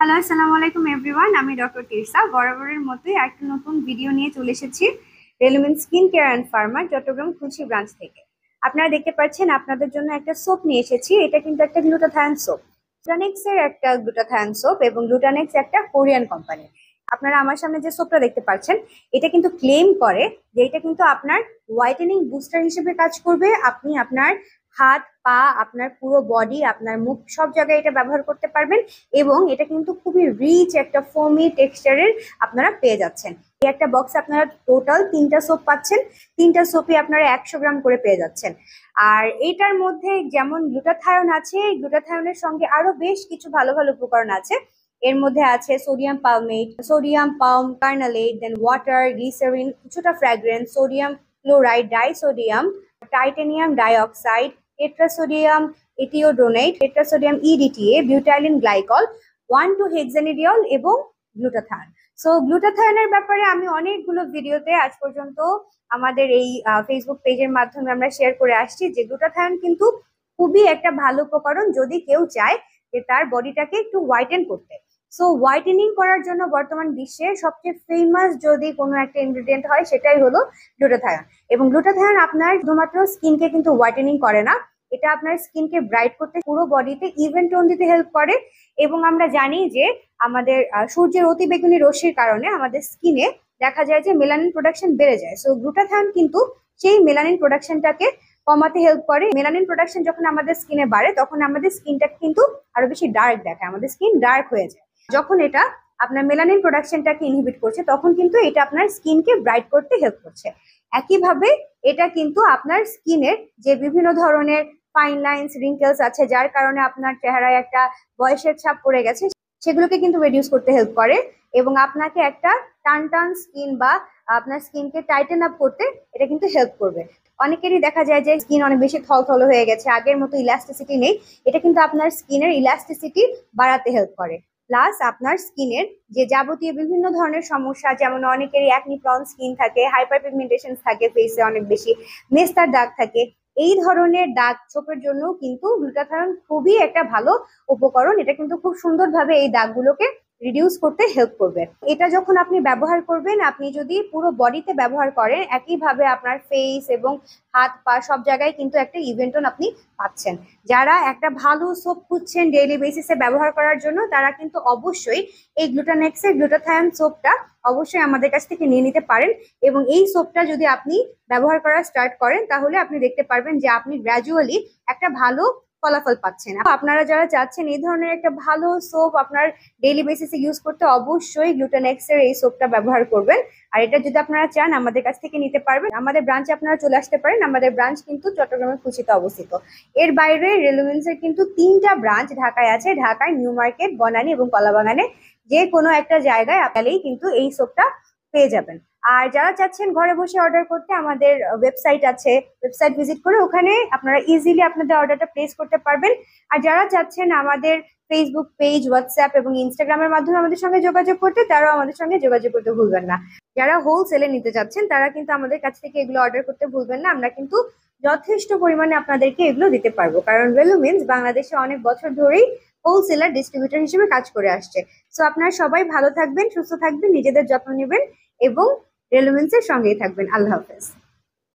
Hello, আসসালামু আলাইকুম everyone. আমি ডক্টর তিরসা বরাবরের মতোই একটা নতুন ভিডিও নিয়ে চলে এসেছি রেলুমেন্ট স্কিন কেয়ার অ্যান্ড ফার্মার চট্টগ্রাম খুলশী ব্রাঞ্চ থেকে। আপনারা দেখতে পাচ্ছেন আপনাদের জন্য একটা সোপ নিয়ে এসেছি। এটা কিন্তু একটা গ্লুটাথায়ন সোপ, গ্লুটানেক্স এর একটা গ্লুটাথায়ন সোপ, এবং গ্লুটানেক্স একটা কোরিয়ান কোম্পানি। আপনারা আমার সামনে যে সোপটা দেখতে পাচ্ছেন, এটা কিন্তু ক্লেম করে যে এটা কিন্তু আপনার হোয়াইটেনিং বুস্টার হিসেবে কাজ করবে। আপনি আপনার হাত, পা, আপনার পুরো বডি, আপনার মুখ সব জায়গায় এটা ব্যবহার করতে পারবেন। এবং এটা কিন্তু খুবই রিচ একটা ফোমি টেক্সচারের আপনারা পেয়ে যাচ্ছেন। এই একটা বক্সে আপনারা টোটাল 3টা সোপ পাচ্ছেন। 3টা সোপই আপনারা 100 গ্রাম করে পেয়ে যাচ্ছেন। আর এটার মধ্যে যেমন গ্লুটাথায়ন আছে, এই গ্লুটাথায়নের সঙ্গে আরো বেশ কিছু ভালো ভালো উপকরণ আছে। এর মধ্যে আছে sodium palmate, sodium palm kernelate, then water, glycerin, কিছুটা fragrance, sodium chloride, disodium, titanium dioxide, tetrasodium etidronate, tetrasodium EDTA, butylene glycol, 1,2-হেক্সানিডিয়ল এবং গ্লুটাথায়ন। সো গ্লুটাথায়নের ব্যাপারে আমি অনেকগুলো ভিডিওতে আজ পর্যন্ত আমাদের এই ফেসবুক পেজের মাধ্যমে আমরা শেয়ার করে আসছি যে গ্লুটাথায়ন কিন্তু খুবই একটা ভালো উপকরণ যদি কেউ চায় যে তার বডিটাকে একটু হোয়াইটেন করতে। সো হোয়াইটেনিং করার জন্য বর্তমান বিশ্বে সবচেয়ে ফেমাস যদি কোনো একটা ইনগ্রেডিয়েন্ট হয় সেটাই হলো গ্লুটাথায়ন। এবং গ্লুটাথায়ন আপনার শুধুমাত্র স্কিনকে কিন্তু হোয়াইটেনিং করে না, এটা আপনার স্কিনকে ব্রাইট করতে, পুরো বডিতে ইভেন টোন দিতে হেল্প করে। এবং আমরা জানি যে আমাদের সূর্যের অতিবেগুনি রশ্মির কারণে আমাদের স্কিনে দেখা যায় যে মেলানিন প্রোডাকশন বেড়ে যায়। সো গ্লুটাথায়ন কিন্তু সেই মেলানিন প্রোডাকশনটাকে কমাতে হেল্প করে। মেলানিন প্রোডাকশন যখন আমাদের স্কিনে বাড়ে তখন আমাদের স্কিনটা কিন্তু আরো বেশি ডার্ক দেখায়, আমাদের স্কিন ডার্ক হয়ে যায়। যখন এটা আপনার মেলানিন প্রোডাকশনটাকে ইনহিবিট করছে তখন কিন্তু এটা আপনার স্কিনকে ব্রাইট করতে হেল্প করছে। একইভাবে এটা কিন্তু আপনার স্কিনের যে বিভিন্ন ধরনের ফাইন লাইন্স, রিঙ্কেলস আছে যার কারণে আপনার চেহারায় একটা বয়সের ছাপ পড়ে গেছে, সেগুলোকে কিন্তু রিডিউস করতে হেল্প করে। এবং আপনাকে একটা টান টান স্কিন বা আপনার স্কিনকে টাইটেন আপ করতে এটা কিন্তু হেল্প করবে। অনেকেরই দেখা যায় যে স্কিন অনেক বেশি থলথল হয়ে গেছে, আগের মতো ইলাস্টিসিটি নেই। এটা কিন্তু আপনার স্কিনের ইলাস্টিসিটি বাড়াতে হেল্প করে। প্লাস আপনার স্কিনের যে যাবতীয় বিভিন্ন ধরনের সমস্যা, যেমন অনেকেরই অ্যাকনি প্রন স্কিন থাকে, হাইপার পিগমেন্টেশন থাকে ফেসে অনেক বেশি, মেস্তার দাগ থাকে, এই ধরনের দাগ ছোপের জন্য কিন্তু গ্লুটাথায়ন খুবই একটা ভালো উপকরণ। এটা কিন্তু খুব সুন্দরভাবে এই দাগগুলোকে রিডিউস করতে হেল্প করবে। এটা যখন আপনি ব্যবহার করবেন, আপনি যদি পুরো বডিতে ব্যবহার করেন, একইভাবে আপনার ফেস এবং হাত, পা সব জায়গায় কিন্তু একটা ইভেন্টন আপনি পাচ্ছেন। যারা একটা ভালো সোপ খুঁজছেন ডেইলি বেসিসে ব্যবহার করার জন্য, তারা কিন্তু অবশ্যই এই গ্লুটানেক্সের গ্লুটাথায়ন সোপটা অবশ্যই আমাদের কাছ থেকে নিয়ে নিতে পারেন। এবং এই সোপটা যদি আপনি ব্যবহার করা স্টার্ট করেন তাহলে আপনি দেখতে পারবেন যে আপনি গ্র্যাজুয়ালি একটা ভালো ফলাফল পাচ্ছেন। আপনারা যারা চাচ্ছেন এই ধরনের একটা ভালো সোপ আপনার ডেইলি বেসিসে ইউজ করতে, অবশ্যই গ্লুটানেক্স এর এই সোপটা ব্যবহার করবেন। আর এটা যদি আপনারা চান আমাদের কাছ থেকে নিতে পারবেন। আমাদের ব্রাঞ্চে আপনারা চলে আসতে পারেন। আমাদের ব্রাঞ্চ কিন্তু চট্টগ্রামের খুলশীতে অবস্থিত। এর বাইরে রেলুমেন্স এর কিন্তু 3টা ব্রাঞ্চ ঢাকায় আছে, ঢাকায় নিউ মার্কেট, বনানী এবং কলাবাগানে। যে কোনো একটা জায়গায় আপনারাই কিন্তু এই সোপটা পেয়ে যাবেন। আর যারা চাচ্ছেন ঘরে বসে অর্ডার করতে, আমাদের ওয়েবসাইট আছে, ওয়েবসাইট ভিজিট করে ওখানে আপনারা ইজিলি আপনাদের অর্ডারটা প্লেস করতে পারবেন। আর যারা চাচ্ছেন আমাদের ফেসবুক পেজ, হোয়াটসঅ্যাপ এবং ইনস্টাগ্রামের মাধ্যমে আমাদের সঙ্গে যোগাযোগ করতে, তারাও আমাদের সঙ্গে যোগাযোগ করতে ভুলবেন না। যারা হোলসেলে নিতে চাচ্ছেন তারা কিন্তু আমাদের কাছ থেকে এগুলো অর্ডার করতে ভুলবেন না। আমরা কিন্তু যথেষ্ট পরিমাণে আপনাদেরকে এগুলো দিতে পারবো, কারণ রেলুমেন্স বাংলাদেশে অনেক বছর ধরেই হোলসেলার ডিস্ট্রিবিউটর হিসেবে কাজ করে আসছে। সো আপনারা সবাই ভালো থাকবেন, সুস্থ থাকবেন, নিজেদের যত্ন নেবেন এবং রেলুমেন্সের সঙ্গেই থাকবেন। আল্লাহ হাফেজ।